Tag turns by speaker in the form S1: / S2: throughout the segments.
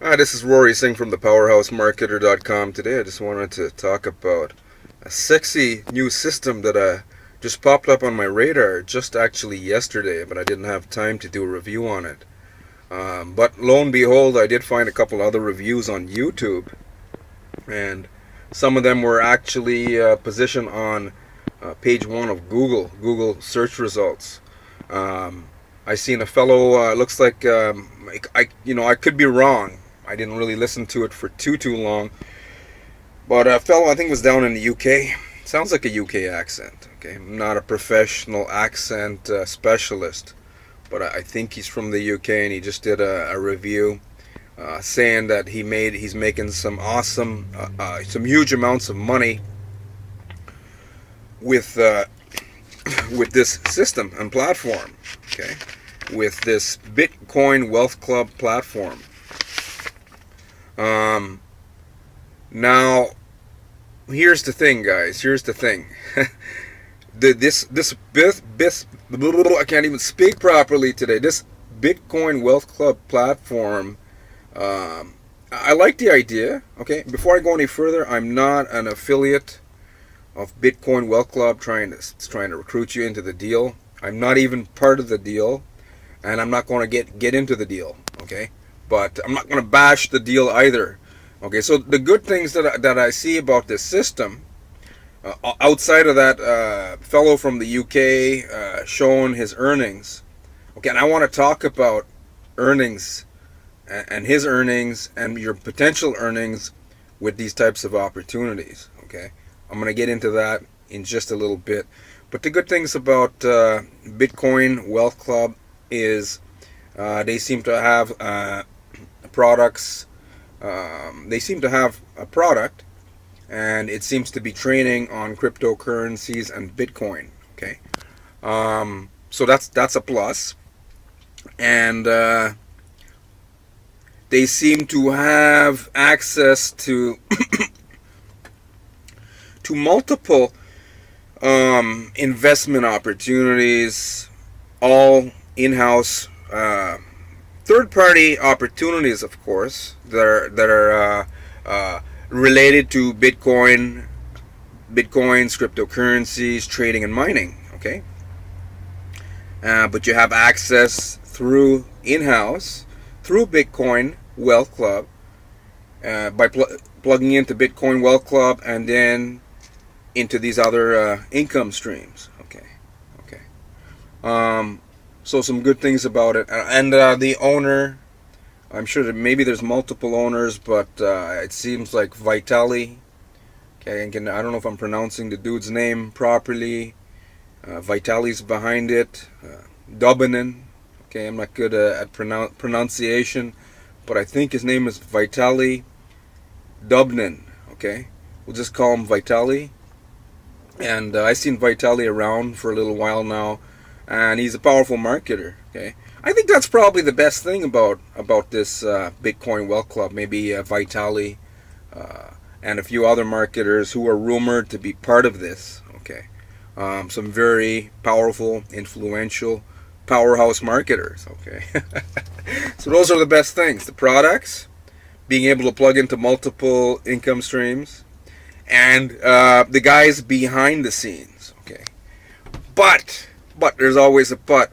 S1: Hi, this is Rory Singh from the PowerhouseMarketer.com. Today I just wanted to talk about a sexy new system that just popped up on my radar just actually yesterday, but I didn't have time to do a review on it. But lo and behold, I did find a couple other reviews on YouTube, and some of them were actually positioned on page one of Google search results. Um, I seen a fellow. Looks like I could be wrong. I didn't really listen to it for too long, but a fellow I think was down in the UK. Sounds like a UK accent. Okay, I'm not a professional accent specialist, but I think he's from the UK, and he just did a review saying that he's making some awesome, some huge amounts of money with with this system and platform. Okay, with this Bitcoin Wealth Club platform. Um, Now, here's the thing, guys. Here's the thing. I can't even speak properly today. This Bitcoin Wealth Club platform. I like the idea. Okay, before I go any further, I'm not an affiliate of Bitcoin Wealth Club trying to recruit you into the deal. I'm not even part of the deal, and I'm not going to get into the deal. Okay, but I'm not going to bash the deal either. Okay, so the good things that I see about this system, outside of that fellow from the UK showing his earnings, okay, and I want to talk about earnings and his earnings and your potential earnings with these types of opportunities. Okay, I'm going to get into that in just a little bit. But the good things about Bitcoin Wealth Club is they seem to have products. They seem to have a product, and it seems to be training on cryptocurrencies and Bitcoin. Okay, so that's a plus, and they seem to have access to to multiple investment opportunities, all in-house. Third-party opportunities, of course, that are related to Bitcoins, cryptocurrencies, trading, and mining. Okay, but you have access through in-house through Bitcoin Wealth Club by plugging into Bitcoin Wealth Club and then into these other income streams. Okay, okay. So some good things about it, and the owner. I'm sure that maybe there's multiple owners, but it seems like Vitali. Okay, again, I don't know if I'm pronouncing the dude's name properly. Vitali's behind it. Dubinin. Okay, I'm not good at pronunciation, but I think his name is Vitali Dubnin. Okay, we'll just call him Vitali. And I've seen Vitali around for a little while now, and he's a powerful marketer. Okay, I think that's probably the best thing about this Bitcoin Wealth Club. Maybe Vitali and a few other marketers who are rumored to be part of this. Okay, some very powerful, influential, powerhouse marketers. Okay, so those are the best things: the products, being able to plug into multiple income streams, and the guys behind the scenes. Okay, but there's always a but.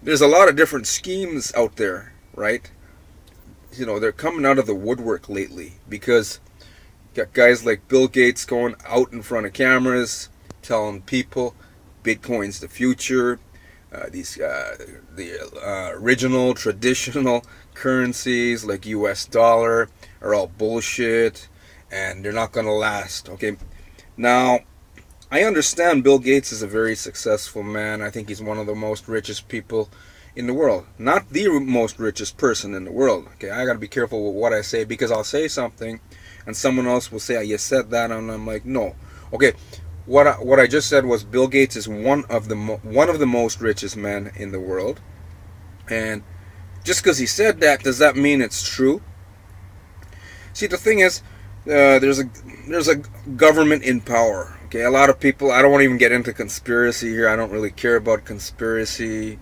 S1: There's a lot of different schemes out there, right? You know, they're coming out of the woodwork lately because you got guys like Bill Gates going out in front of cameras telling people Bitcoin's the future. The original traditional currencies like US dollar are all bullshit and they're not going to last. Okay, now I understand Bill Gates is a very successful man. I think he's one of the most richest people in the world. Not the most richest person in the world. Okay, I gotta be careful with what I say because I'll say something and someone else will say, you said that, and I'm like, no. Okay, what I just said was Bill Gates is one of the most richest men in the world. And just because he said that, does that mean it's true? See, the thing is, there's a government in power. Okay, a lot of people. I don't want to even get into conspiracy here. I don't really care about conspiracy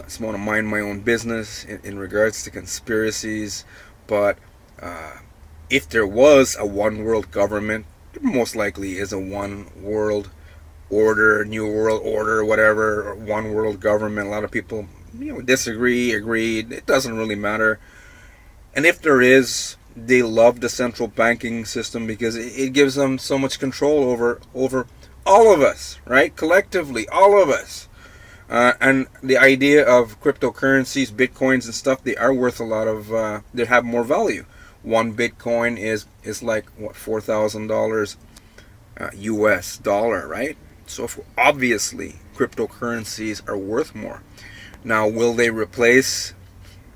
S1: Just want to mind my own business in regards to conspiracies. But if there was a one world government, there most likely is a one world order, new world order, whatever, or one world government. A lot of people, disagree, agreed. It doesn't really matter. And if there is, they love the central banking system because it gives them so much control over all of us, right? Collectively, all of us. And the idea of cryptocurrencies, bitcoins and stuff, they are worth a lot of, they have more value. One bitcoin is like, what, $4,000 US dollar, right? So obviously, cryptocurrencies are worth more. Now, will they replace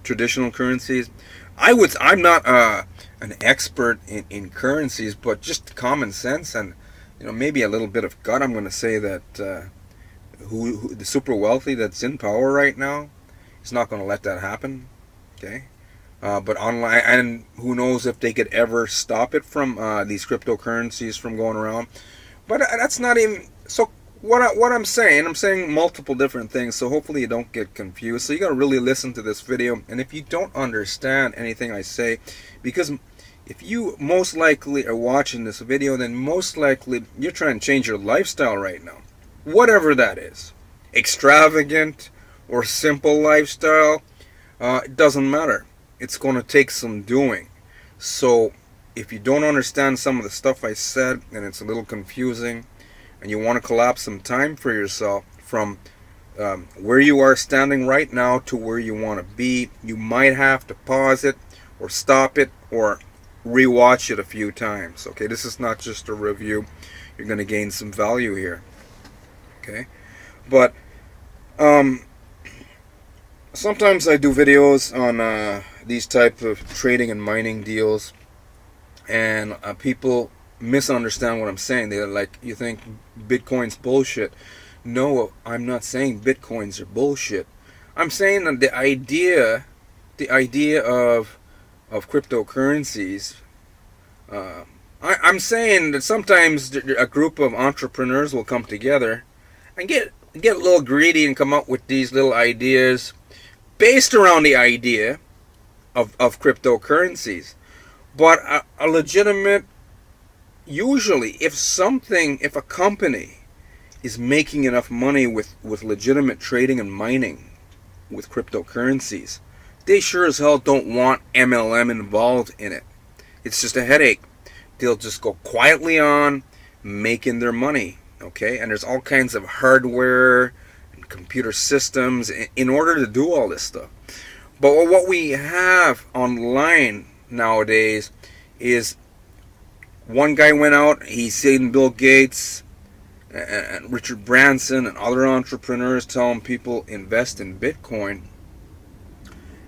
S1: traditional currencies? I'm not an expert in currencies, but just common sense and maybe a little bit of gut. I'm going to say that who the super wealthy that's in power right now is not going to let that happen. Okay, but online, and who knows if they could ever stop it from these cryptocurrencies from going around. But that's not even so. What I'm saying multiple different things, so hopefully you don't get confused. So you got to really listen to this video, and if you don't understand anything I say, because if you most likely are watching this video, then most likely you're trying to change your lifestyle right now, whatever that is, extravagant or simple lifestyle, it doesn't matter. It's going to take some doing. So if you don't understand some of the stuff I said, and it's a little confusing, and you want to collapse some time for yourself from where you are standing right now to where you want to be, you might have to pause it or stop it or rewatch it a few times. Okay, this is not just a review. You're going to gain some value here. Okay, but sometimes I do videos on these type of trading and mining deals, and people misunderstand what I'm saying. They're like, you think Bitcoin's bullshit. No, I'm not saying Bitcoins are bullshit. I'm saying that the idea of cryptocurrencies, I'm saying that sometimes a group of entrepreneurs will come together and get a little greedy and come up with these little ideas based around the idea of cryptocurrencies. But a legitimate, usually if a company is making enough money with legitimate trading and mining with cryptocurrencies, they sure as hell don't want MLM involved in it. It's just a headache. They'll just go quietly on making their money. Okay, and there's all kinds of hardware and computer systems in order to do all this stuff. But what we have online nowadays is one guy went out, he's seen Bill Gates and Richard Branson and other entrepreneurs telling people invest in Bitcoin.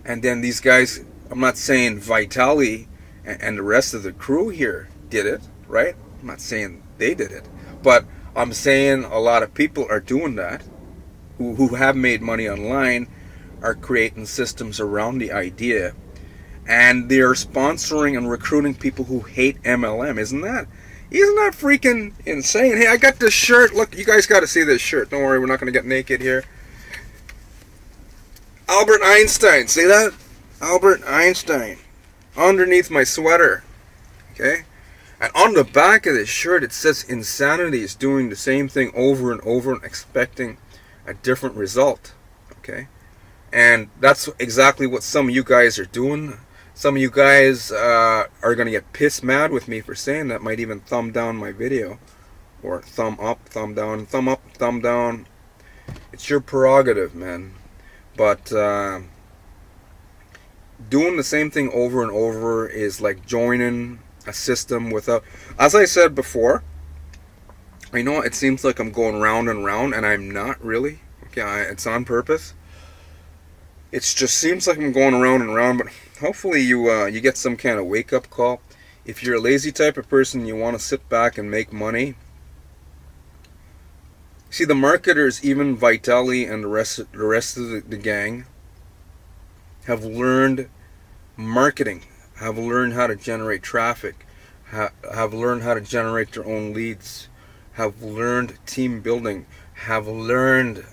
S1: And then these guys, I'm not saying Vitali and the rest of the crew here did it, right? I'm not saying they did it, but I'm saying a lot of people are doing that, who have made money online, are creating systems around the idea, and they're sponsoring and recruiting people who hate MLM. Isn't that freaking insane? Hey, I got this shirt. Look, you guys got to see this shirt. Don't worry, we're not going to get naked here. Albert Einstein, see that? Albert Einstein underneath my sweater. Okay? And on the back of this shirt, it says insanity is doing the same thing over and over and expecting a different result. Okay? And that's exactly what some of you guys are doing. Some of you guys are going to get pissed mad with me for saying that. Might even thumb down my video. Or thumb up, thumb down, thumb up, thumb down. It's your prerogative, man. But doing the same thing over and over is like joining a system without, as I said before, I know it seems like I'm going round and round, and I'm not really. Okay, it's on purpose. It just seems like I'm going around and around, but hopefully you get some kind of wake-up call. If you're a lazy type of person, you want to sit back and make money. See, the marketers, even Vitali and the rest of the gang, have learned marketing, have learned how to generate traffic, have learned how to generate their own leads, have learned team building, have learned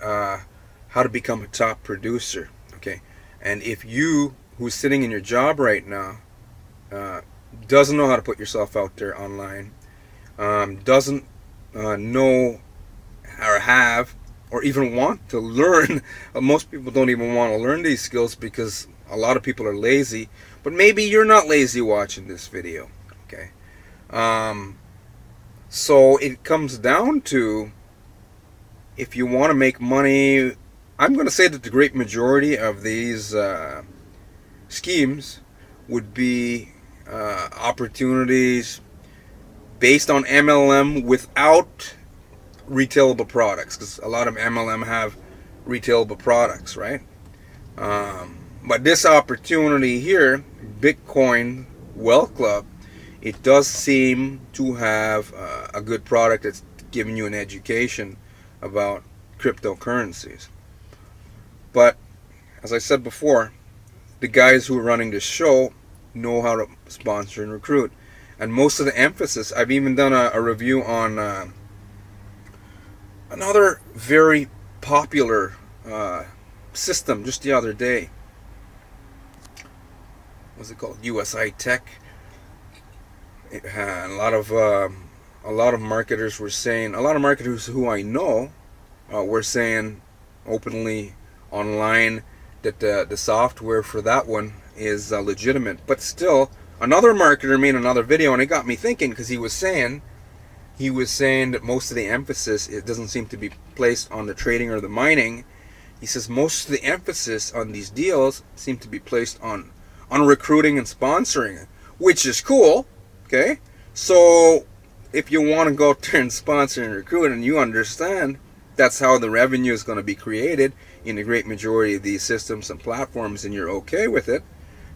S1: how to become a top producer. Okay, and if you who's sitting in your job right now uh, doesn't know how to put yourself out there online, doesn't know or have or even want to learn. Most people don't even want to learn these skills because a lot of people are lazy. But maybe you're not lazy watching this video. Okay, um, so it comes down to, if you want to make money, I'm going to say that the great majority of these schemes would be opportunities based on MLM without retailable products, because a lot of MLM have retailable products, right? But this opportunity here, Bitcoin Wealth Club, it does seem to have a good product that's giving you an education about cryptocurrencies. But as I said before, the guys who are running this show know how to sponsor and recruit. And most of the emphasis, I've even done a review on another very popular system just the other day. What's it called? USI Tech. It had a lot of marketers were saying, a lot of marketers who I know were saying openly online that the software for that one is legitimate. But still, another marketer made another video, and it got me thinking, because he was saying that most of the emphasis, it doesn't seem to be placed on the trading or the mining. He says most of the emphasis on these deals seem to be placed on recruiting and sponsoring, which is cool. Okay, so if you want to go out there and sponsor and recruit, and you understand that's how the revenue is going to be created in the great majority of these systems and platforms, and you're okay with it,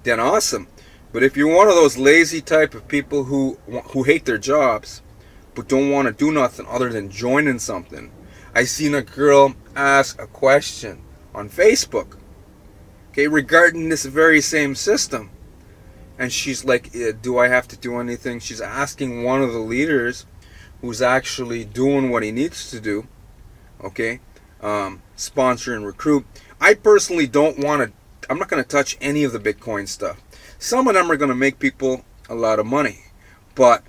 S1: then awesome. But if you're one of those lazy type of people who hate their jobs but don't want to do nothing other than joining something, I seen a girl ask a question on Facebook, okay, regarding this very same system. And she's like, do I have to do anything? She's asking one of the leaders who's actually doing what he needs to do, okay, sponsor and recruit. I personally don't want to, I'm not going to touch any of the Bitcoin stuff. Some of them are going to make people a lot of money. But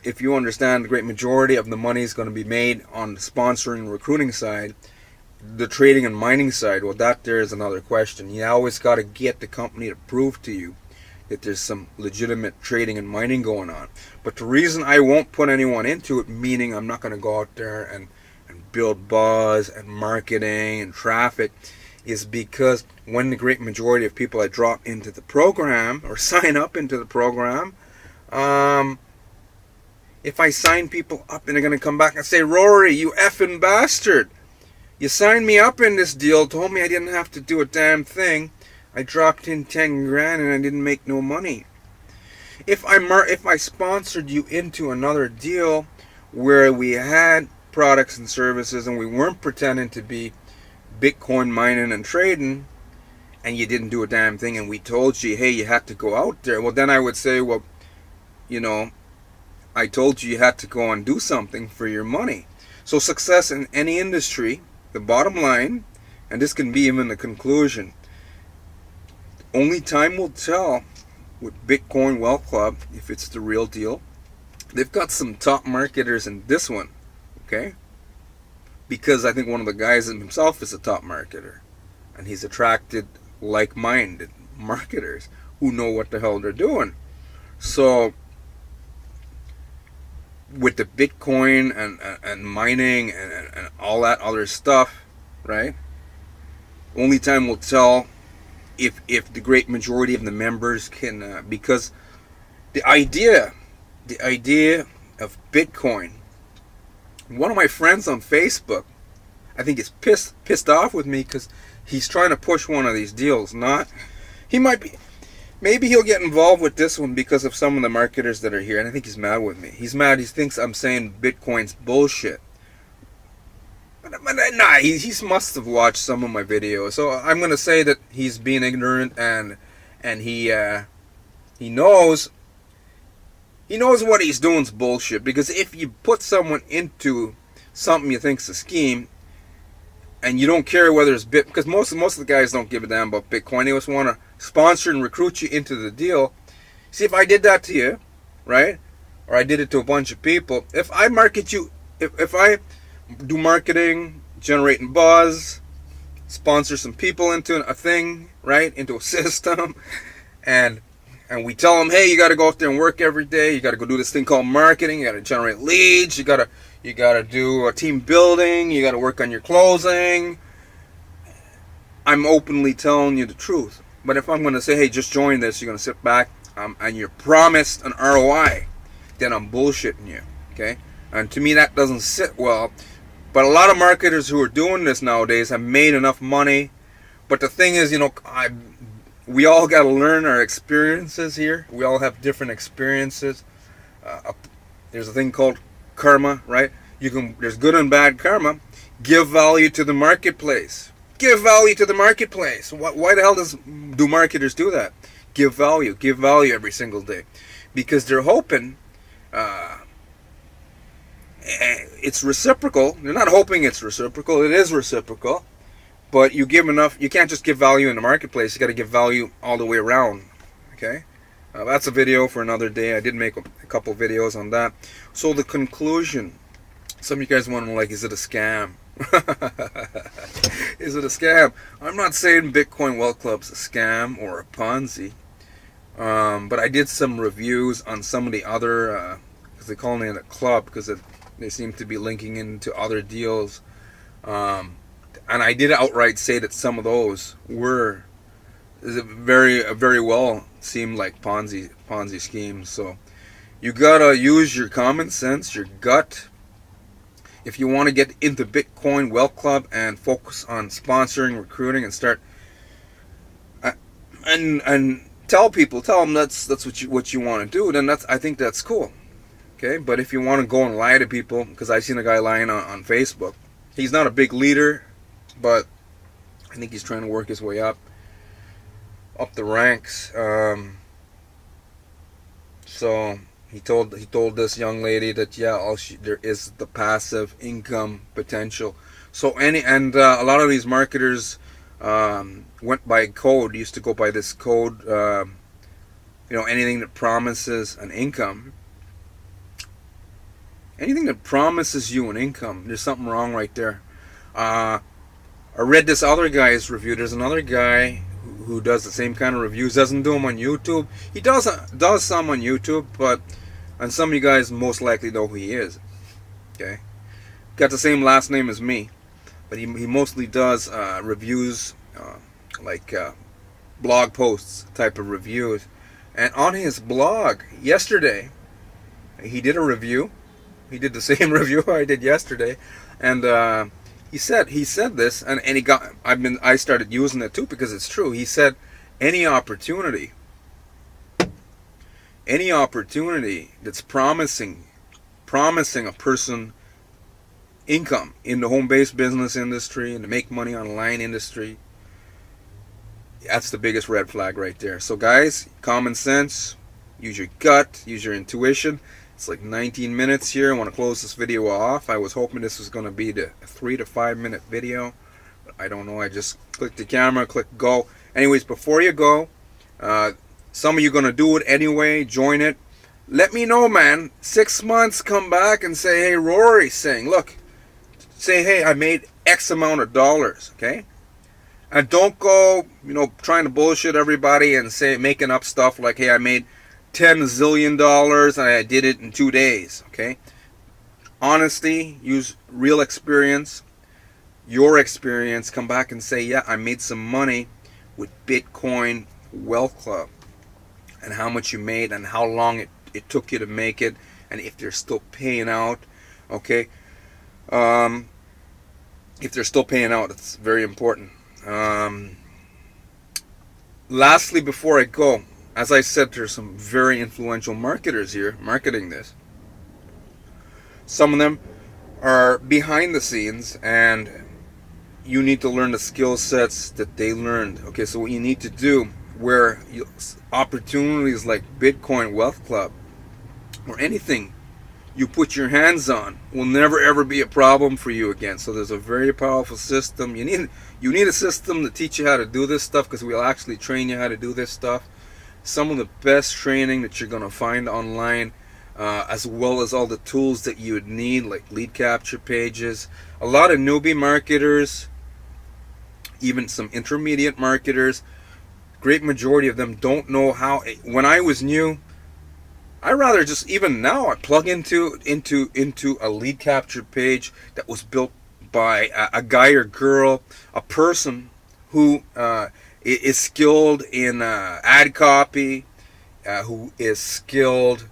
S1: if you understand, the great majority of the money is going to be made on the sponsoring and recruiting side. The trading and mining side, well, that there is another question. You always got to get the company to prove to you that there's some legitimate trading and mining going on. But the reason I won't put anyone into it, meaning I'm not going to go out there and build buzz and marketing and traffic, is because when the great majority of people I drop into the program or sign up into the program, if I sign people up and they're going to come back and say, Rory, you effing bastard, you signed me up in this deal, told me I didn't have to do a damn thing, I dropped in 10 grand and I didn't make no money. If I sponsored you into another deal where we had products and services and we weren't pretending to be Bitcoin mining and trading, and you didn't do a damn thing, and we told you, hey, you had to go out there, well, then I would say, well, you know, I told you had to go and do something for your money. So success in any industry, the bottom line, and this can be even the conclusion, only time will tell with Bitcoin Wealth Club if it's the real deal. They've got some top marketers in this one, okay? Because I think one of the guys himself is a top marketer, and he's attracted like-minded marketers who know what the hell they're doing. So with the Bitcoin and mining and all that other stuff, right? Only time will tell if the great majority of the members can, because the idea of Bitcoin, one of my friends on Facebook, I think is pissed off with me because he's trying to push one of these deals. Maybe he'll get involved with this one because of some of the marketers that are here, and I think he's mad with me. He's mad. He thinks I'm saying Bitcoin's bullshit. But nah, he must have watched some of my videos. So I'm gonna say that he's being ignorant, and he knows what he's doing is bullshit. Because if you put someone into something you think's a scheme, and you don't care whether it's because most of the guys don't give a damn about Bitcoin. They just want to sponsor and recruit you into the deal. See, if I did that to you, right, or I did it to a bunch of people, if I market you, if I do marketing, generating buzz, sponsor some people into a thing, right, into a system, and we tell them, hey, you got to go out there and work every day. You got to go do this thing called marketing. You got to generate leads. You got to do a team building. You got to work on your closing. I'm openly telling you the truth. But if I'm going to say, hey, just join this, you're going to sit back and you're promised an ROI, then I'm bullshitting you. Okay, and to me that doesn't sit well. But a lot of marketers who are doing this nowadays have made enough money. But the thing is, we all got to learn our experiences here. We all have different experiences. There's a thing called karma, right? There's good and bad karma. Give value to the marketplace. Give value to the marketplace. Why the hell do marketers do that? Give value every single day, because they're hoping it's reciprocal. They're not hoping it's reciprocal. It is reciprocal. But you give enough. You can't just give value in the marketplace. You got to give value all the way around. Okay, that's a video for another day. I did make a couple videos on that. So the conclusion. Some of you guys want to know, like, is it a scam? Is it a scam? I'm not saying Bitcoin Wealth Club's a scam or a Ponzi. But I did some reviews on some of the other, because they call it a club, because they seem to be linking into other deals. And I did outright say that some of those were very well seemed like Ponzi schemes. So you gotta use your common sense, your gut, if you want to get into Bitcoin Wealth Club and focus on sponsoring, recruiting, and start and tell them that's what you want to do. Then I think that's cool. Okay, but if you want to go and lie to people, because I've seen a guy lying on Facebook. He's not a big leader, but I think he's trying to work his way up the ranks. So he told this young lady that there is the passive income potential. So a lot of these marketers went by code. Used to go by this code. Anything that promises an income. Anything that promises you an income, there's something wrong right there. I read this other guy's review. There's another guy who does the same kind of reviews. Doesn't do them on YouTube. He does some on YouTube, and some of you guys most likely know who he is. Okay, got the same last name as me, but he mostly does reviews, like blog posts type of reviews. And on his blog yesterday, he did a review. He did the same review I did yesterday, and he said this, and I started using it too because it's true. He said any opportunity that's promising a person income in the home-based business industry and to make money online industry, that's the biggest red flag right there. So guys, common sense, use your gut, use your intuition. It's like 19 minutes here. I want to close this video off. I was hoping this was going to be the 3 to 5 minute video, but I don't know. I just clicked the camera, click go. Anyways, before you go, some of you are going to do it anyway. Join it. Let me know, man. 6 months, come back and say, hey, Rory, hey, I made X amount of dollars, okay? And don't go, trying to bullshit everybody and making up stuff like, hey, I made $10 zillion and I did it in 2 days. Okay, honesty, use real experience, your experience. Come back and say, yeah, I made some money with Bitcoin Wealth Club, and how much you made and how long it took you to make it, and if they're still paying out. Okay, if they're still paying out, it's very important. Lastly, before I go, as I said, there's some very influential marketers here marketing this. Some of them are behind the scenes, and you need to learn the skill sets that they learned. Okay, so what you need to do, where opportunities like Bitcoin Wealth Club or anything you put your hands on will never ever be a problem for you again. So there's a very powerful system. You need a system to teach you how to do this stuff, because we'll actually train you how to do this stuff. Some of the best training that you're going to find online, as well as all the tools that you would need, like lead capture pages. A lot of newbie marketers, even some intermediate marketers, great majority of them don't know how. When I was new, I rather just, even now, I plug into a lead capture page that was built by a guy or girl, a person who is skilled in ad copy, who is skilled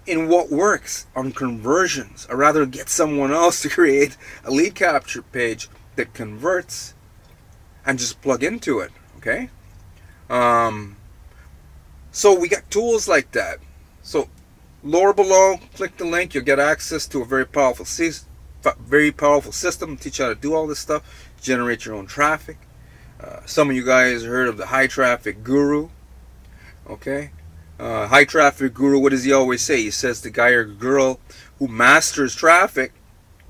S1: in what works on conversions. I'd rather get someone else to create a lead capture page that converts and just plug into it. Okay. So we got tools like that. So lower below, click the link. You'll get access to a very powerful system to teach you how to do all this stuff. Generate your own traffic. Some of you guys heard of the high traffic guru. Okay. High traffic guru, what does he always say? He says the guy or girl who masters traffic,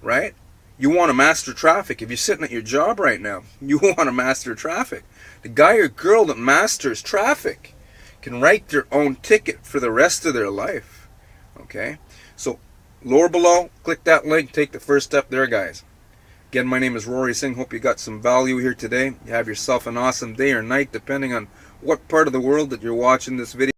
S1: right? You want to master traffic. If you're sitting at your job right now, you want to master traffic. The guy or girl that masters traffic can write their own ticket for the rest of their life. Okay? So, lower below, click that link, take the first step there, guys. Again, my name is Rory Singh. Hope you got some value here today. You have yourself an awesome day or night, depending on what part of the world that you're watching this video.